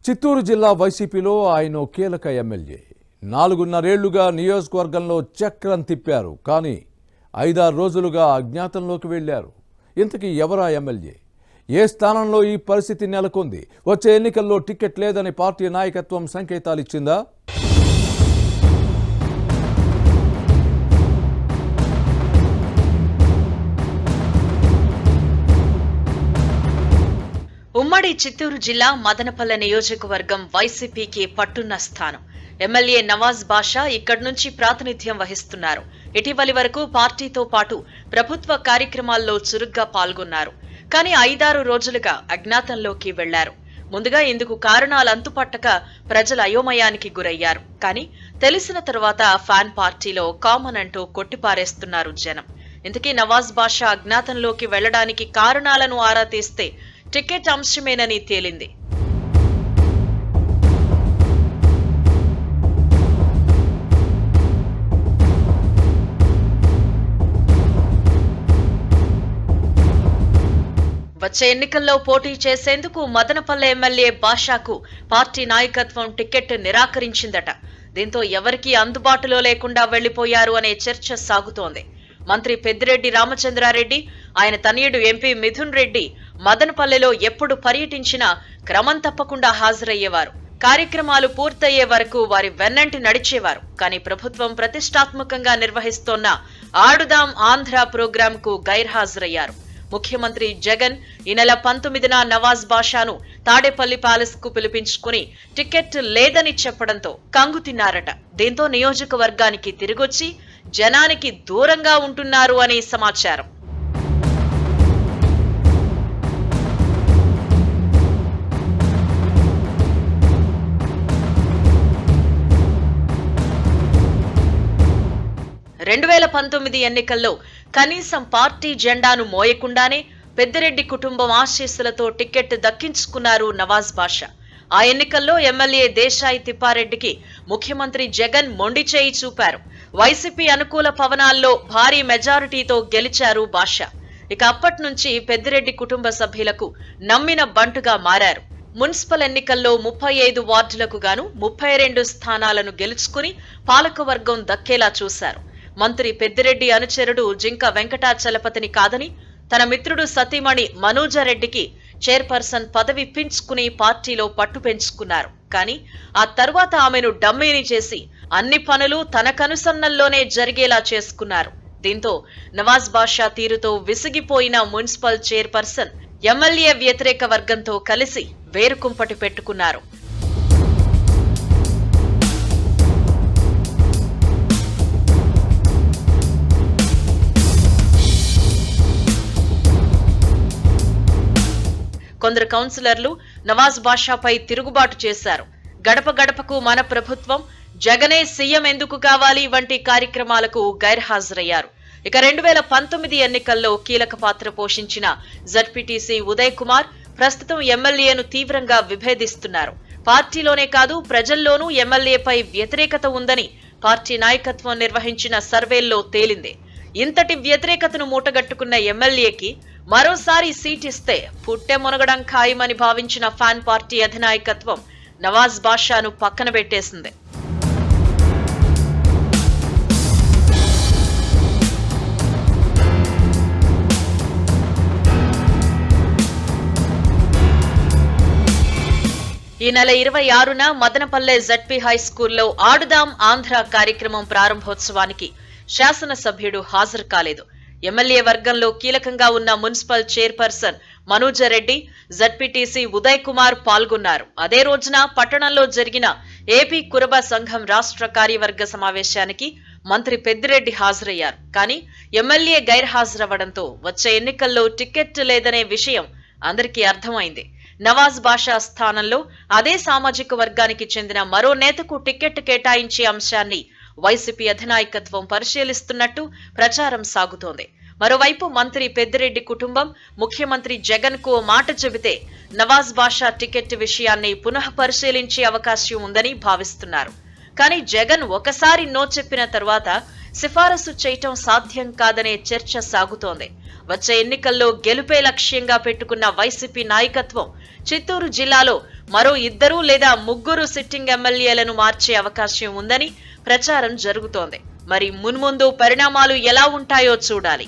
చిత్తూరు జిల్లా వైసీపీలో ఆయన కీలక ఎమ్మెల్యే 4.5 ఏళ్లుగా నియోజకవర్గంలో చక్రం తిప్పారు. కానీ 5-6 రోజులుగా అజ్ఞాతంలోకి వెళ్లారు. ఇంతకీ ఎవరా ఎమ్మెల్యే? ఏ స్థానంలో ఈ పరిస్థితి నెలకొంది? వచ్చే ఎన్నికల్లో టికెట్ లేదని పార్టీ నాయకత్వం సంకేతాలు ఇచ్చిందా? ఉమ్మడి చిత్తూరు జిల్లా మదనపల్లె నియోజకవర్గం వైసీపీకి పట్టున్న స్థానం. ఎమ్మెల్యే నవాజ్ బాషా ఇక్కడి నుంచి ప్రాతినిధ్యం వహిస్తున్నారు. ఇటీవలి వరకు పార్టీతో పాటు ప్రభుత్వ కార్యక్రమాల్లో చురుగ్గా పాల్గొన్నారు. కానీ 5-6 రోజులుగా అజ్ఞాతంలోకి వెళ్లారు. ముందుగా ఇందుకు కారణాలు అంతుపట్టక ప్రజల అయోమయానికి గురయ్యారు. కానీ తెలిసిన తరువాత ఫ్యాన్ పార్టీలో కామన్ అంటూ కొట్టిపారేస్తున్నారు జనం. ఇంతకీ నవాజ్ బాషా అజ్ఞాతంలోకి వెళ్లడానికి కారణాలను ఆరా తీస్తే టికెట్ అంశమేనని తేలింది. వచ్చే ఎన్నికల్లో పోటీ చేసేందుకు మదనపల్లె ఎమ్మెల్యే బాషాకు పార్టీ నాయకత్వం టికెట్ నిరాకరించిందట. దీంతో ఎవరికీ అందుబాటులో లేకుండా వెళ్లిపోయారు అనే చర్చ సాగుతోంది. మంత్రి పెద్దిరెడ్డి రామచంద్రారెడ్డి, ఆయన తనయుడు ఎంపీ మిథున్ రెడ్డి మదనపల్లెలో ఎప్పుడు పర్యటించినా క్రమం తప్పకుండా హాజరయ్యేవారు. కార్యక్రమాలు పూర్తయ్యే వరకు వారి వెన్నంటి నడిచేవారు. కానీ ప్రభుత్వం ప్రతిష్టాత్మకంగా నిర్వహిస్తోన్న ఆడుదాం ఆంధ్ర ప్రోగ్రాంకు గైర్హాజరయ్యారు. ముఖ్యమంత్రి జగన్ ఈ నెల 19న నవాజ్ బాషాను తాడేపల్లి ప్యాలెస్ కు పిలిపించుకుని టికెట్ లేదని చెప్పడంతో కంగుతిన్నారట. దీంతో నియోజకవర్గానికి తిరిగొచ్చి జనానికి దూరంగా ఉంటున్నారు అని సమాచారం. ఎన్నికల్లో కనీసం పార్టీ జెండాను మోయకుండానే పెద్దిరెడ్డి కుటుంబం ఆశీస్సులతో టికెట్ దక్కించుకున్నారు నవాజ్ బాషా. ఆ ఎన్నికల్లో ఎమ్మెల్యే దేశాయి తిప్పారెడ్డికి ముఖ్యమంత్రి జగన్ మొండి చేయి చూపారు. వైసీపీ అనుకూల పవనాల్లో భారీ మెజారిటీతో గెలిచారు బాషా. ఇక అప్పటి నుంచి పెద్దిరెడ్డి కుటుంబ సభ్యులకు నమ్మిన బంటుగా మారారు. మున్సిపల్ ఎన్నికల్లో 35 వార్డులకు గాను 32 స్థానాలను గెలుచుకుని పాలకవర్గం దక్కేలా చూశారు. మంత్రి పెద్దిరెడ్డి అనుచరుడు జింక వెంకటాచలపతిని కాదని తన మిత్రుడు సతీమణి మనోజరెడ్డికి చైర్పర్సన్ పదవి ఇప్పించుకుని పార్టీలో పట్టు పెంచుకున్నారు. కానీ ఆ తర్వాత ఆమెను డమ్మీని చేసి అన్ని పనులు తన కనుసన్నల్లోనే జరిగేలా చేసుకున్నారు. దీంతో నవాజ్ బాషా తీరుతో విసిగిపోయిన మున్సిపల్ చైర్పర్సన్ ఎమ్మెల్యే వ్యతిరేక వర్గంతో కలిసి వేరుకుంపటి పెట్టుకున్నారు. కొందరు కౌన్సిలర్లు నవాజ్ బాషాపై తిరుగుబాటు చేశారు. గడప గడపకు మన ప్రభుత్వం, జగనే సీఎం ఎందుకు కావాలి వంటి కార్యక్రమాలకు గైర్హాజరయ్యారు. ఇక 2019 ఎన్నికల్లో కీలక పాత్ర పోషించిన జడ్పీటీసీ ఉదయ్ కుమార్ ప్రస్తుతం ఎమ్మెల్యేను తీవ్రంగా విభేదిస్తున్నారు. పార్టీలోనే కాదు ప్రజల్లోనూ ఎమ్మెల్యేపై వ్యతిరేకత ఉందని పార్టీ నాయకత్వం నిర్వహించిన సర్వేల్లో తేలింది. ఇంతటి వ్యతిరేకతను మూటగట్టుకున్న ఎమ్మెల్యేకి మరోసారి సీట్ ఇస్తే పుట్టె మునగడం ఖాయమని భావించిన ఫ్యాన్ పార్టీ అధినాయకత్వం నవాజ్ బాషాను పక్కన పెట్టేసింది. ఈ నెల 26న మదనపల్లె జడ్పీ హై స్కూల్లో ఆడుదాం ఆంధ్ర కార్యక్రమం ప్రారంభోత్సవానికి శాసనసభ్యుడు హాజరు కాలేదు. ఎమ్మెల్యే వర్గంలో కీలకంగా ఉన్న municipal chairperson Manojareddy, ZPTC Uday Kumar పాల్గొన్నారు. అదే రోజున పట్టణంలో జరిగిన ఏపీ కురబ సంఘం రాష్ట్ర కార్యవర్గ సమావేశానికి మంత్రి పెద్దిరెడ్డి హాజరయ్యారు. కానీ ఎమ్మెల్యే గైర్హాజరవ్వడంతో వచ్చే ఎన్నికల్లో టికెట్ లేదనే విషయం అందరికీ అర్థమైంది. నవాజ్ బాషా స్థానంలో అదే సామాజిక వర్గానికి చెందిన మరో నేతకు టికెట్ కేటాయించే అంశాన్ని వైసీపీ అధినాయకత్వం పరిశీలిస్తున్నట్టు ప్రచారం సాగుతోంది. మరోవైపు మంత్రి పెద్దిరెడ్డి కుటుంబం ముఖ్యమంత్రి జగన్ కు మాట చెబితే నవాజ్ బాషా టికెట్ విషయాన్ని పునః పరిశీలించే అవకాశం ఉందని భావిస్తున్నారు. కానీ జగన్ ఒకసారి నో చెప్పిన తర్వాత సిఫారసు చేయటం సాధ్యం కాదనే చర్చ సాగుతోంది. వచ్చే ఎన్నికల్లో గెలుపే లక్ష్యంగా పెట్టుకున్న వైసీపీ నాయకత్వం చిత్తూరు జిల్లాలో మరో 2 లేదా 3 సిట్టింగ్ ఎమ్మెల్యేలను మార్చే అవకాశం ఉందని ప్రచారం జరుగుతోంది. మరి మున్ముందు పరిణామాలు ఎలా ఉంటాయో చూడాలి.